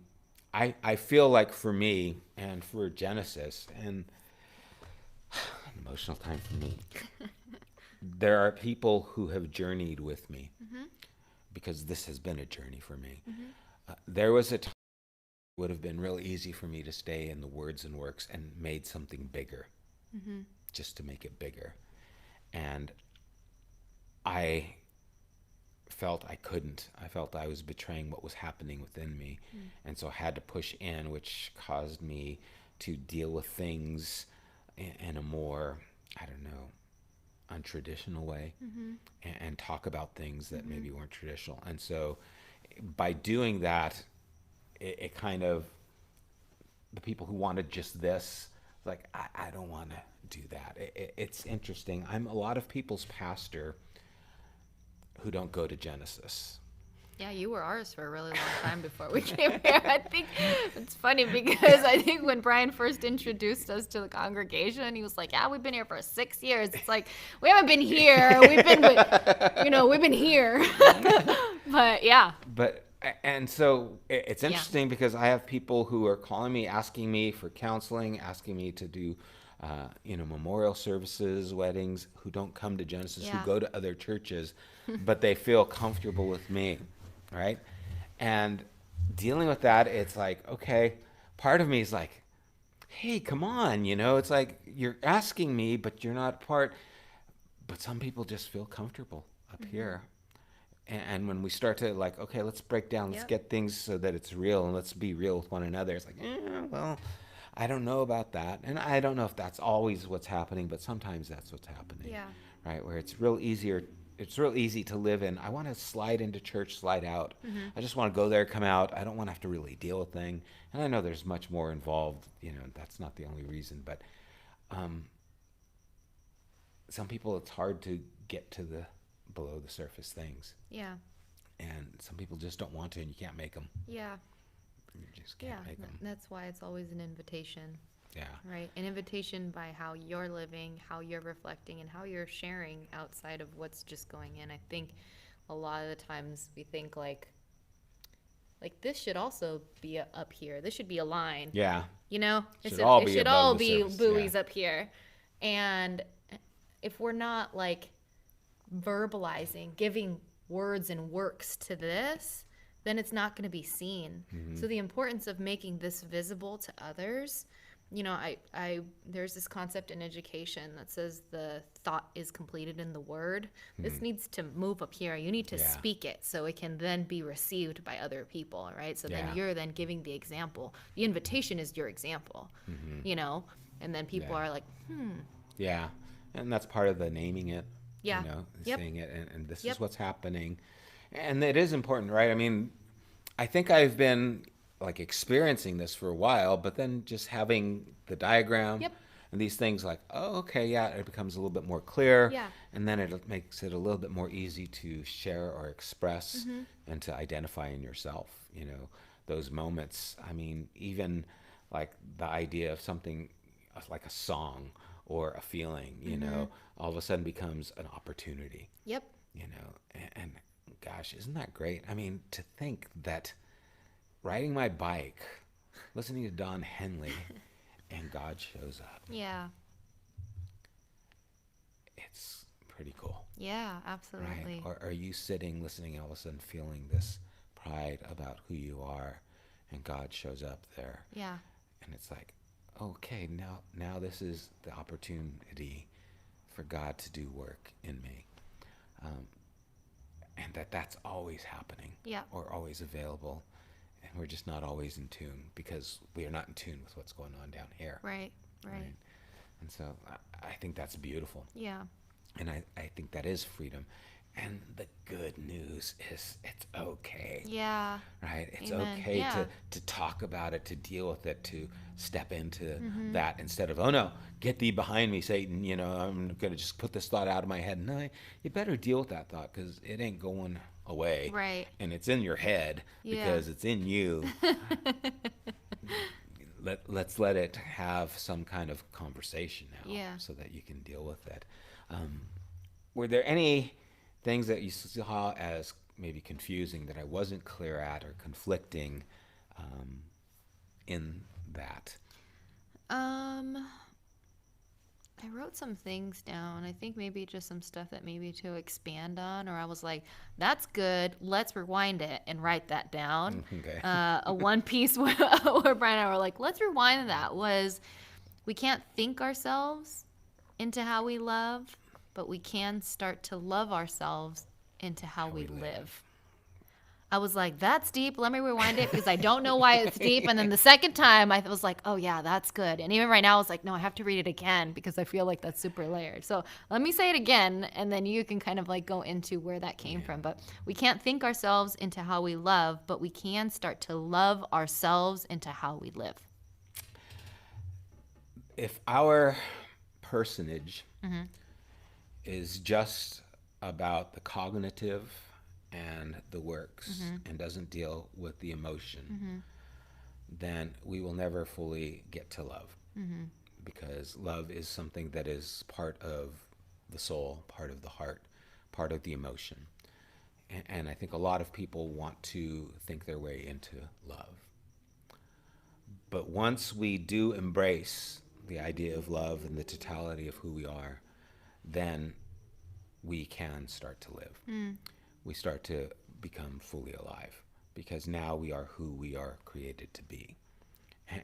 I feel like for me and for Genesis, and an emotional time for me, there are people who have journeyed with me, because this has been a journey for me. There was a time it would have been real easy for me to stay in the words and works and made something bigger, just to make it bigger. And I felt I couldn't. I felt I was betraying what was happening within me. And so I had to push in, which caused me to deal with things in a more, I don't know, untraditional way, and talk about things that maybe weren't traditional. And so by doing that, it kind of, the people who wanted just this, like, I don't want to do that. It's interesting. I'm a lot of people's pastor who don't go to Genesis. Yeah, you were ours for a really long time before we came here. I think it's funny because I think when Brian first introduced us to the congregation, he was like, yeah, we've been here for 6 years. It's like, we haven't been here. We've been here. But yeah. And so it's interesting because I have people who are calling me, asking me for counseling, asking me to do, memorial services, weddings, who don't come to Genesis, who go to other churches, but they feel comfortable with me, right? And dealing with that, it's like, okay, part of me is like, hey, come on, you know, it's like you're asking me, but you're not part. But some people just feel comfortable up Mm-hmm. here. And when we start to like, okay, let's break down, let's Yep. get things so that it's real and let's be real with one another. It's like, well, I don't know about that. And I don't know if that's always what's happening, but sometimes that's what's happening, Yeah. right? Where it's real easy to live in. I want to slide into church, slide out. Mm-hmm. I just want to go there, come out. I don't want to have to really deal with thing. And I know there's much more involved. You know, that's not the only reason, but um, some people it's hard to get to the below the surface things, Yeah. and some people just don't want to, and you can't make them. Yeah. You just Yeah. can't make them. That's why it's always an invitation, Yeah, right? An invitation by how you're living, how you're reflecting, and how you're sharing outside of what's just going in. I think a lot of the times we think like this should also be up here. This should be a line. yeah. You know, Should all it be should above all the be surface. Yeah, buoys up here. And if we're not like verbalizing, giving words and works to this, then it's not going to be seen. So the importance of making this visible to others, you know, there's this concept in education that says the thought is completed in the word. This needs to move up here. You need to Yeah. speak it so it can then be received by other people, right? So then Yeah. you're then giving the example. The invitation is your example, you know, and then people Yeah. are like, yeah. And that's part of the naming it. yeah, You know, yep, saying it, and this yep, is what's happening, and it is important, right? I mean, I think I've been like experiencing this for a while, but then just having the diagram yep, and these things like, oh, okay, yeah, it becomes a little bit more clear, yeah, and then it makes it a little bit more easy to share or express and to identify in yourself, you know, those moments. I mean, even like the idea of something like a song or a feeling, you know, all of a sudden becomes an opportunity, yep, you know, and gosh, isn't that great? I mean, to think that riding my bike, listening to Don Henley, and God shows up. yeah, It's pretty cool, yeah, right? absolutely. Or are you sitting, listening, and all of a sudden feeling this pride about who you are, and God shows up there, Yeah, and it's like, okay, now this is the opportunity for God to do work in me, um, and that's always happening, yeah, or always available, and we're just not always in tune because we are not in tune with what's going on down here, right, right. right? And so I think that's beautiful. Yeah, And I think that is freedom. And the good news is it's okay, yeah, right? It's amen. okay Yeah, to talk about it, to deal with it, to step into that instead of, oh no, get thee behind me, Satan. You know, I'm going to just put this thought out of my head. No, you better deal with that thought because it ain't going away. right. And it's in your head Yeah, because it's in you. Let's let it have some kind of conversation now yeah. so that you can deal with it. Um, were there any things that you saw as maybe confusing that I wasn't clear at or conflicting um, in that? Um, I wrote some things down. I think maybe just some stuff that maybe to expand on, or I was like, that's good. Let's rewind it and write that down. Okay. A one piece where Brian and I were like, let's rewind that was we can't think ourselves into how we love, but we can start to love ourselves into how we live. I was like, that's deep. Let me rewind it because I don't know why it's deep. And then the second time, I was like, oh, yeah, that's good. And even right now, I was like, no, I have to read it again because I feel like that's super layered. So let me say it again, and then you can kind of like go into where that came from. But we can't think ourselves into how we love, but we can start to love ourselves into how we live. If our personage is just about the cognitive and the works and doesn't deal with the emotion, then we will never fully get to love. Because love is something that is part of the soul, part of the heart, part of the emotion. And I think a lot of people want to think their way into love. But once we do embrace the idea of love and the totality of who we are, then we can start to live. We start to become fully alive because now we are who we are created to be.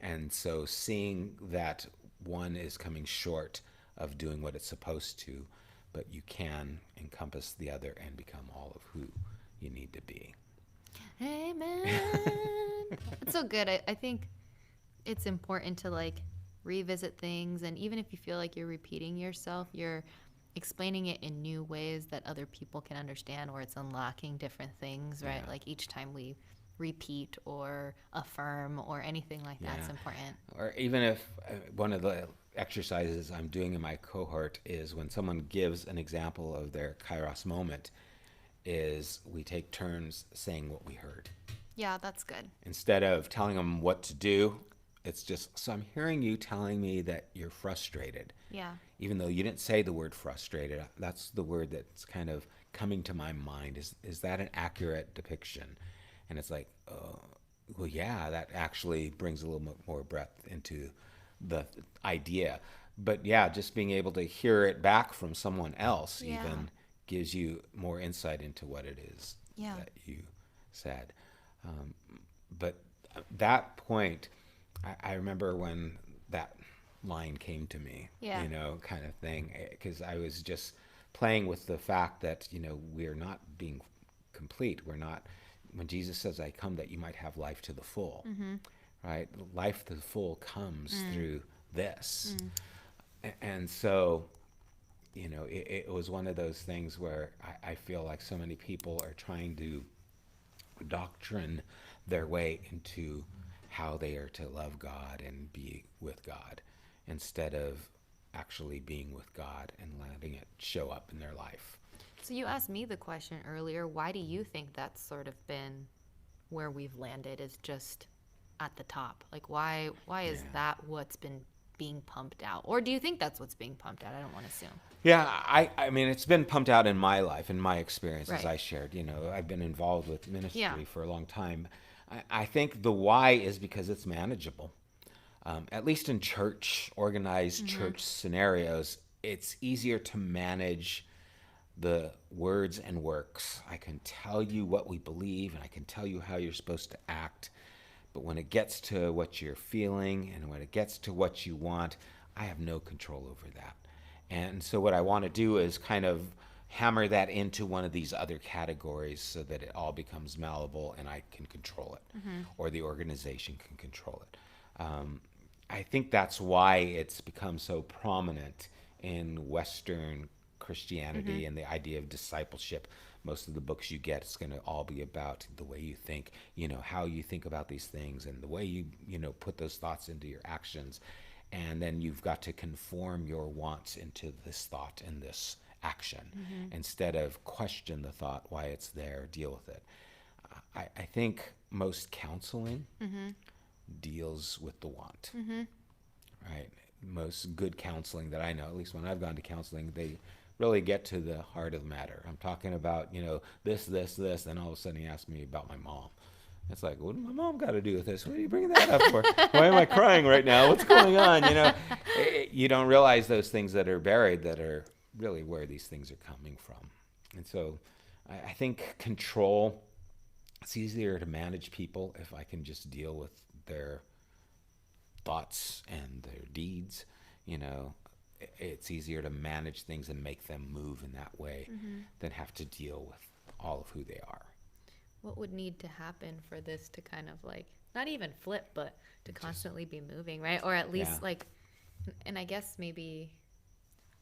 And so seeing that one is coming short of doing what it's supposed to, but you can encompass the other and become all of who you need to be. Amen. It's so good. I think it's important to like revisit things, and even if you feel like you're repeating yourself, you're explaining it in new ways that other people can understand, or it's unlocking different things, right? Yeah. Like each time we repeat or affirm or anything like that's Yeah. important. Or even if one of the exercises I'm doing in my cohort is when someone gives an example of their kairos moment, is we take turns saying what we heard. Yeah, that's good. Instead of telling them what to do, it's just, so I'm hearing you telling me that you're frustrated. Yeah. Even though you didn't say the word frustrated, that's the word that's kind of coming to my mind. Is that an accurate depiction? And it's like, well, yeah, that actually brings a little bit more breadth into the idea. But yeah, just being able to hear it back from someone else Yeah. even gives you more insight into what it is Yeah. that you said. Um, but that point, I remember when that line came to me, Yeah. kind of thing, because I was just playing with the fact that, we're not being complete. We're not, when Jesus says, I come that you might have life to the full, right? Life to the full comes through this. And so, it was one of those things where I feel like so many people are trying to doctrine their way into how they are to love God and be with God instead of actually being with God and letting it show up in their life. So you asked me the question earlier, why do you think that's sort of been where we've landed, is just at the top? Like why is Yeah. that what's been being pumped out? Or do you think that's what's being pumped out? I don't want to assume. Yeah, I mean, it's been pumped out in my life, in my experience, as Right. I shared. I've been involved with ministry Yeah. for a long time. I think the why is because it's manageable. At least in church, organized church scenarios, it's easier to manage the words and works. I can tell you what we believe and I can tell you how you're supposed to act. But when it gets to what you're feeling and when it gets to what you want, I have no control over that. And so what I want to do is kind of hammer that into one of these other categories so that it all becomes malleable and I can control it, or the organization can control it. I think that's why it's become so prominent in Western Christianity and the idea of discipleship. Most of the books you get, it's going to all be about the way you think, how you think about these things and the way you, put those thoughts into your actions. And then you've got to conform your wants into this thought and this action instead of question the thought, why it's there, deal with it. I think most counseling deals with the want, right? Most good counseling that I know, at least when I've gone to counseling, they really get to the heart of the matter. I'm talking about, this, then all of a sudden he asked me about my mom. It's like, what did my mom got to do with this? What are you bringing that up for? Why am I crying right now? What's going on? You don't realize those things that are buried that are really where these things are coming from. And so I think control, it's easier to manage people if I can just deal with their thoughts and their deeds. It's easier to manage things and make them move in that way than have to deal with all of who they are. What would need to happen for this to kind of like not even flip, but to constantly be moving, right? Or at least like, and I guess maybe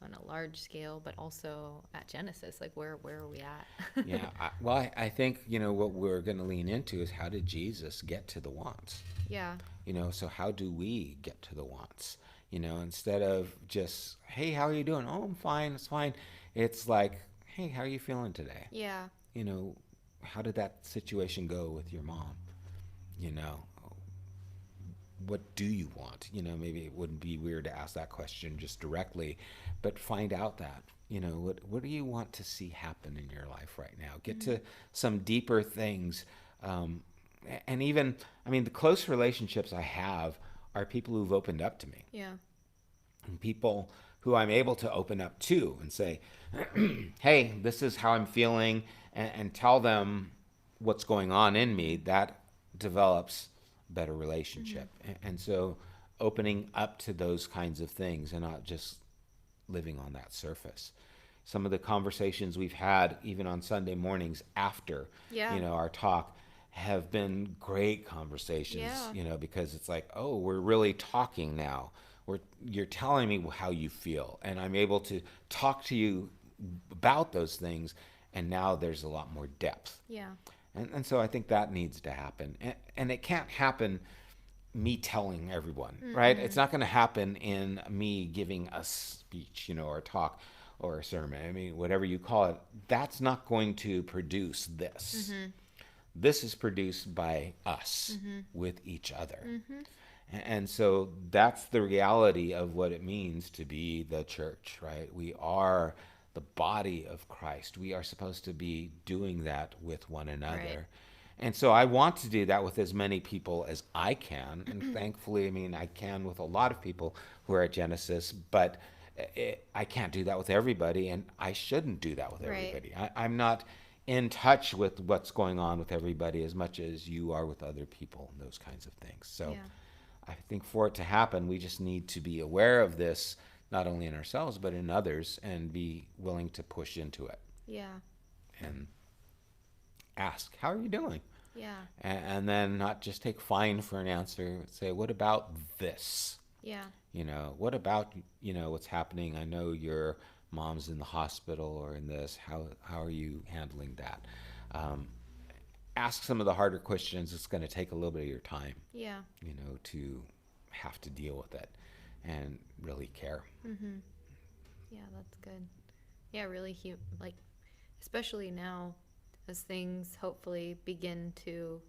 on a large scale, but also at Genesis, like where are we at? Yeah. I think, what we're going to lean into is, how did Jesus get to the wants? Yeah. So how do we get to the wants? Instead of just, hey, how are you doing? Oh, I'm fine. It's fine. It's like, hey, how are you feeling today? Yeah. How did that situation go with your mom? What do you want? Maybe it wouldn't be weird to ask that question just directly, but find out that, what do you want to see happen in your life right now? Get to some deeper things. And even, the close relationships I have are people who've opened up to me. Yeah. And people who I'm able to open up to and say, hey, this is how I'm feeling, and tell them what's going on in me. That develops better relationship. And so opening up to those kinds of things and not just living on that surface. Some of the conversations we've had, even on Sunday mornings after, Yeah. our talk, have been great conversations, Yeah. because it's like, oh, we're really talking now. You're telling me how you feel, and I'm able to talk to you about those things, and now there's a lot more depth. Yeah. And so I think that needs to happen. And it can't happen me telling everyone, right? It's not going to happen in me giving a speech, or a talk or a sermon. I mean, whatever you call it, that's not going to produce this. This is produced by us with each other. And so that's the reality of what it means to be the church, right? We are the body of Christ. We are supposed to be doing that with one another. Right. And so I want to do that with as many people as I can. And thankfully, I mean, I can with a lot of people who are at Genesis, but I can't do that with everybody, and I shouldn't do that with Right. everybody. I'm not in touch with what's going on with everybody as much as you are with other people and those kinds of things. So Yeah. I think for it to happen, we just need to be aware of this, not only in ourselves, but in others, and be willing to push into it Yeah. and ask, how are you doing? Yeah. And then not just take fine for an answer, say, what about this? Yeah. What about, what's happening? I know your mom's in the hospital or in this. How are you handling that? Ask some of the harder questions. It's going to take a little bit of your time, Yeah. to have to deal with it and really care. Yeah, that's good. Yeah, really like, especially now as things hopefully begin to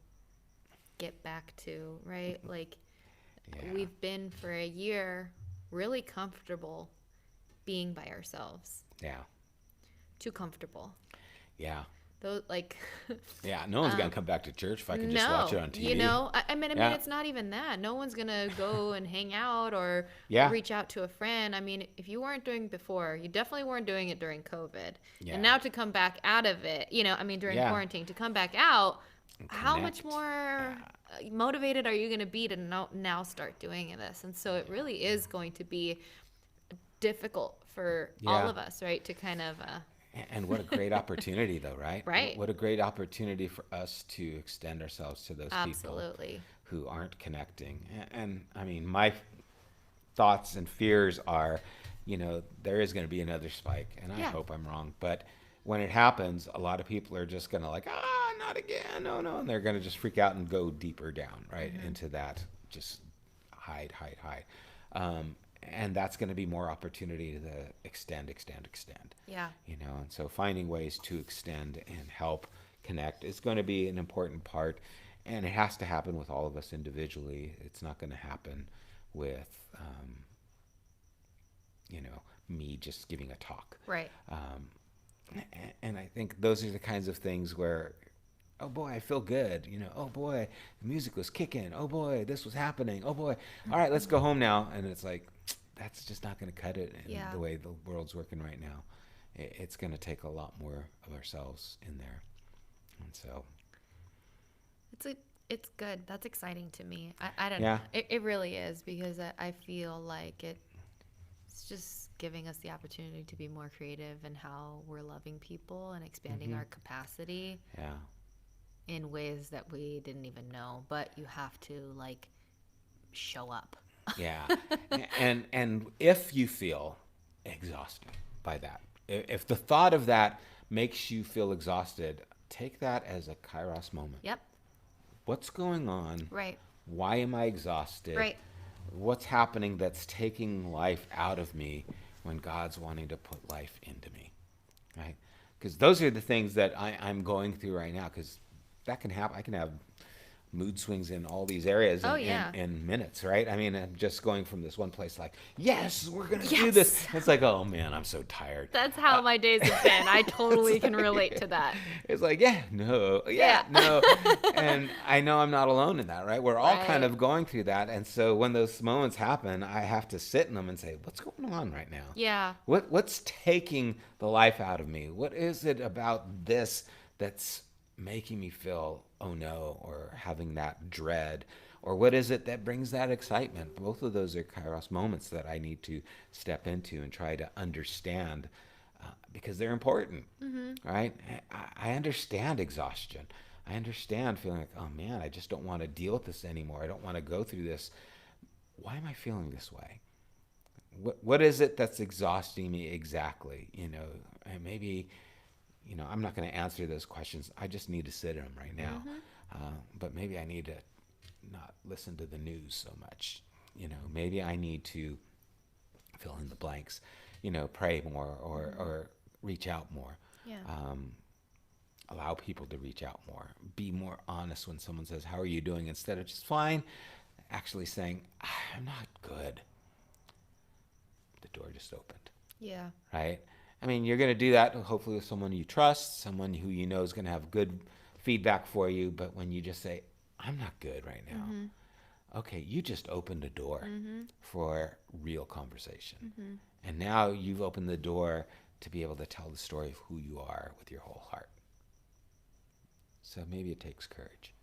get back to, right? Like, Yeah. we've been for a year really comfortable being by ourselves. Yeah. Too comfortable. Yeah. Those, like, Yeah. No one's going to come back to church if I can just watch it on TV. I mean, Yeah. it's not even that. No one's gonna go and hang out or Yeah. reach out to a friend. I mean, if you weren't doing it before, you definitely weren't doing it during COVID. Yeah. And now to come back out of it, I mean, during Yeah. quarantine, to come back out, And how much connect. more motivated are you gonna be to now start doing this? And so it really is going to be difficult for all Yeah. of us, right? To kind of, And what a great opportunity, though, right? Right. What a great opportunity for us to extend ourselves to those people absolutely. who aren't connecting. And I mean, my thoughts and fears are, there is going to be another spike, and I Yeah. hope I'm wrong. But when it happens, a lot of people are just going to not again, no, and they're going to just freak out and go deeper down, right, into that, just hide. And that's going to be more opportunity to extend. Yeah. And so finding ways to extend and help connect is going to be an important part, and it has to happen with all of us individually. It's not going to happen with, me just giving a talk. Right. And I think those are the kinds of things where, oh boy, I feel good. Oh boy, the music was kicking. Oh boy, this was happening. Oh boy, all right, let's go home now. And it's like, that's just not going to cut it in Yeah. the way the world's working right now. It's going to take a lot more of ourselves in there. And so, It's good. That's exciting to me. I don't Yeah. know. It really is, because I feel like it's just giving us the opportunity to be more creative in how we're loving people and expanding our capacity yeah, in ways that we didn't even know. But you have to, like, show up. yeah. And if you feel exhausted by that, if the thought of that makes you feel exhausted, take that as a Kairos moment. Yep. What's going on? Right. Why am I exhausted? Right. What's happening that's taking life out of me when God's wanting to put life into me, right? Because those are the things that I'm going through right now, because that can happen. I can have mood swings in all these areas Oh, yeah. in minutes, right? I mean, I'm just going from this one place like, yes, we're going to do Yes. this. It's like, oh man, I'm so tired. That's how my days have been. I totally can relate to that. It's like, yeah, no, and I know I'm not alone in that, right? We're all kind Right. of going through that. And so when those moments happen, I have to sit in them and say, what's going on right now? Yeah. What's taking the life out of me? What is it about this that's making me feel, oh no, or having that dread, Or what is it that brings that excitement? Both of those are kairos moments that I need to step into and try to understand because they're important, right? I understand exhaustion. I understand feeling like, oh man, I just don't want to deal with this anymore. I don't want to go through this. Why am I feeling this way? What is it that's exhausting me exactly? And maybe, I'm not going to answer those questions. I just need to sit in them right now. But maybe I need to not listen to the news so much. Maybe I need to fill in the blanks, pray more or reach out more. Yeah. Allow people to reach out more. Be more honest when someone says, how are you doing? Instead of just fine, actually saying, I'm not good. The door just opened. Yeah. Right? I mean, you're going to do that hopefully with someone you trust, someone who you know is going to have good feedback for you. But when you just say, I'm not good right now, okay, you just opened a door for real conversation. And now you've opened the door to be able to tell the story of who you are with your whole heart. So maybe it takes courage.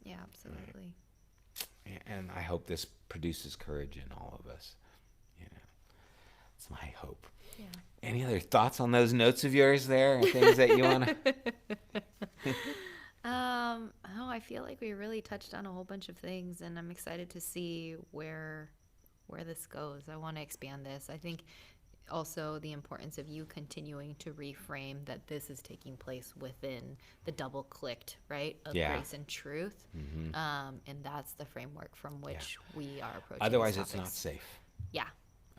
Yeah, absolutely. And I hope this produces courage in all of us. It's my hope. Yeah. Any other thoughts on those notes of yours there? Things that you want to... Oh, I feel like we really touched on a whole bunch of things, and I'm excited to see where this goes. I want to expand this. I think also the importance of you continuing to reframe that this is taking place within the double clicked, right, of grace and truth. And that's the framework from which we are approaching Otherwise, these it's not topics. safe. Yeah.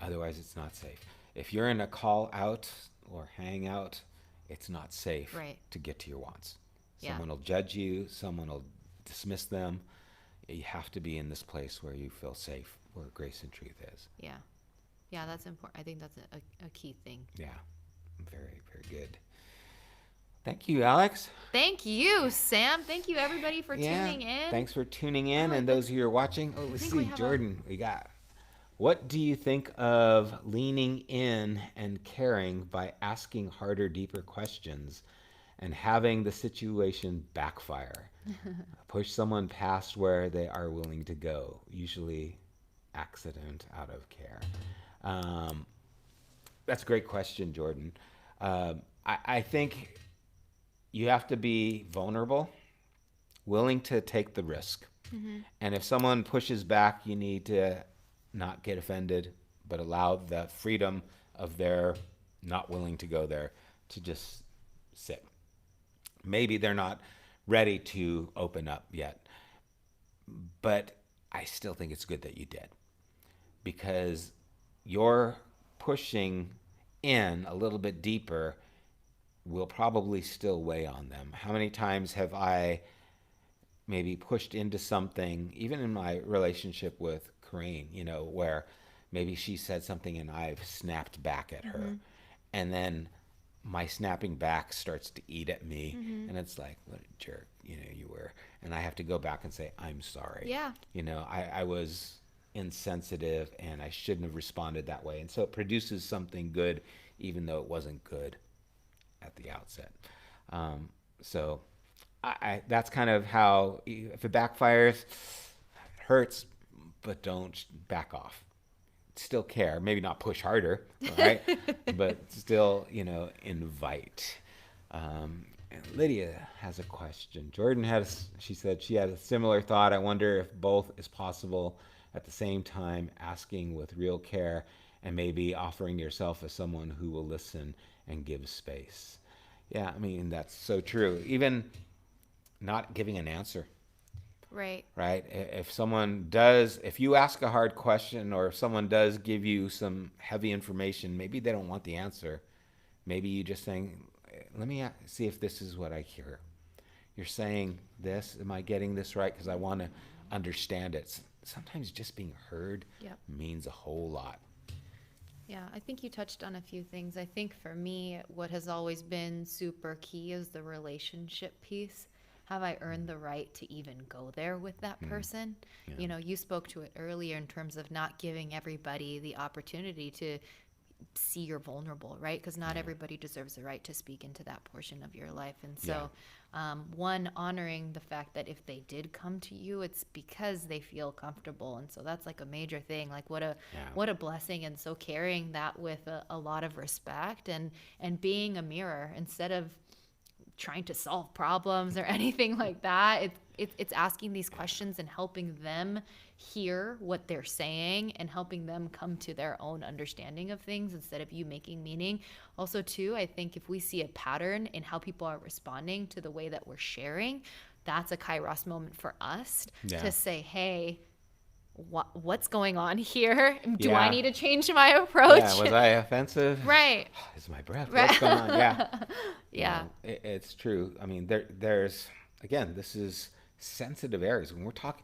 Otherwise, it's not safe. If you're in a call out or hang out, it's not safe to get to your wants. Someone will judge you. Someone will dismiss them. You have to be in this place where you feel safe, where grace and truth is. Yeah. Yeah, that's important. I think that's a key thing. Yeah. Very, very good. Thank you, Alex. Thank you, Sam. Thank you, everybody, for tuning in. Thanks for tuning in. And those who are watching, let's see, Jordan, we got... What do you think of leaning in and caring by asking harder, deeper questions and having the situation backfire? Push someone past where they are willing to go, usually accident out of care. That's a great question, Jordan. I think you have to be vulnerable, willing to take the risk. And if someone pushes back, you need to not get offended, but allow the freedom of their not willing to go there to just sit. Maybe they're not ready to open up yet, but I still think it's good that you did, because you're pushing in a little bit deeper will probably still weigh on them. How many times have I maybe pushed into something, even in my relationship with Corrine, where maybe she said something and I've snapped back at her. And then my snapping back starts to eat at me. And it's like, what a jerk, you were. And I have to go back and say, I'm sorry. Yeah. I was insensitive and I shouldn't have responded that way. And so it produces something good, even though it wasn't good at the outset. So that's kind of how, if it backfires, it hurts, but don't back off. Still care, maybe not push harder, right? But still, invite. Lydia has a question. Jordan she said she had a similar thought. I wonder if both is possible at the same time, asking with real care and maybe offering yourself as someone who will listen and give space. Yeah, I mean, that's so true. Even not giving an answer. Right. If you ask a hard question or if someone does give you some heavy information, maybe they don't want the answer. Maybe you just saying, let me see if this is what I hear. You're saying this, am I getting this right? Because I want to understand it. Sometimes just being heard means a whole lot. Yeah, I think you touched on a few things. I think for me, what has always been super key is the relationship piece. Have I earned the right to even go there with that person? Yeah. You spoke to it earlier in terms of not giving everybody the opportunity to see you're vulnerable, right? Because not everybody deserves the right to speak into that portion of your life. And so, one, honoring the fact that if they did come to you, it's because they feel comfortable. And so that's like a major thing. Like what a blessing. And so carrying that with a lot of respect and being a mirror instead of trying to solve problems or anything like that. It's asking these questions and helping them hear what they're saying and helping them come to their own understanding of things instead of you making meaning. Also, too, I think if we see a pattern in how people are responding to the way that we're sharing, that's a kairos moment for us to say, hey, what's going on here? Do I need to change my approach? Yeah, was I offensive? Right. Is my breath? What's going on? Yeah. Yeah. It's true. I mean, there's, again, this is sensitive areas. When we're talking,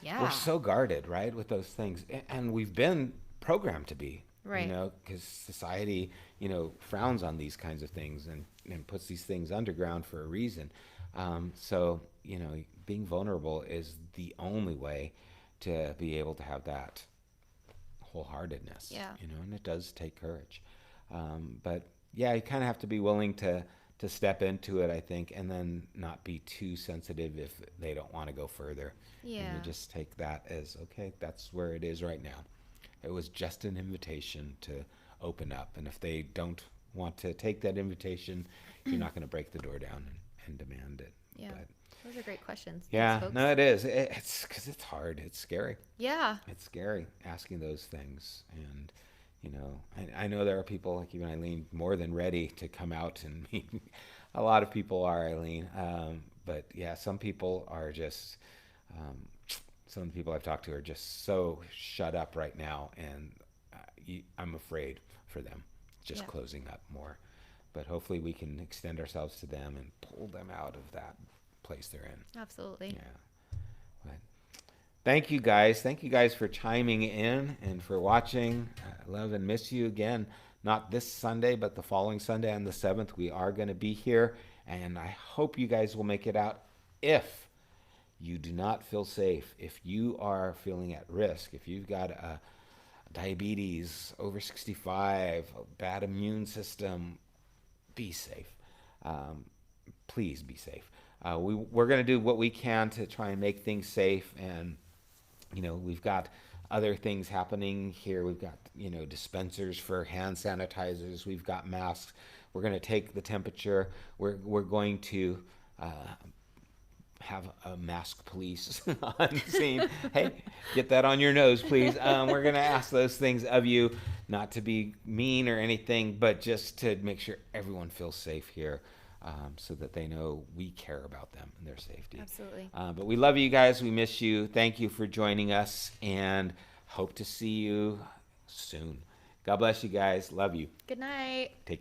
we're so guarded, right, with those things. And we've been programmed to be, right, because society, frowns on these kinds of things and puts these things underground for a reason. So, being vulnerable is the only way to be able to have that wholeheartedness, and it does take courage. But yeah, you kind of have to be willing to step into it, I think, and then not be too sensitive if they don't want to go further. Yeah. And you just take that as, okay, that's where it is right now. It was just an invitation to open up. And if they don't want to take that invitation, you're not going to break the door down and demand it. Yeah. But those are great questions. Yeah, no, it is. It's because it's hard. It's scary. Yeah. It's scary asking those things. And, I know there are people like you and Eileen more than ready to come out and meet. A lot of people are, Eileen. But yeah, some people are just, some of the people I've talked to are just so shut up right now. And I'm afraid for them just closing up more. But hopefully we can extend ourselves to them and pull them out of that place they're in. Absolutely. Yeah. But thank you guys. Thank you guys for chiming in and for watching. I love and miss you again. Not this Sunday, but the following Sunday on the 7th, we are going to be here. And I hope you guys will make it out. If you do not feel safe, if you are feeling at risk, if you've got diabetes, over 65, a bad immune system, be safe. Please be safe. We're going to do what we can to try and make things safe. And, we've got other things happening here. We've got, dispensers for hand sanitizers. We've got masks. We're going to take the temperature. We're going to have a mask police on scene. Hey, get that on your nose, please. We're going to ask those things of you, not to be mean or anything, but just to make sure everyone feels safe here, so that they know we care about them and their safety. Absolutely. But we love you guys. We miss you. Thank you for joining us, and hope to see you soon. God bless you guys. Love you. Good night. Take care.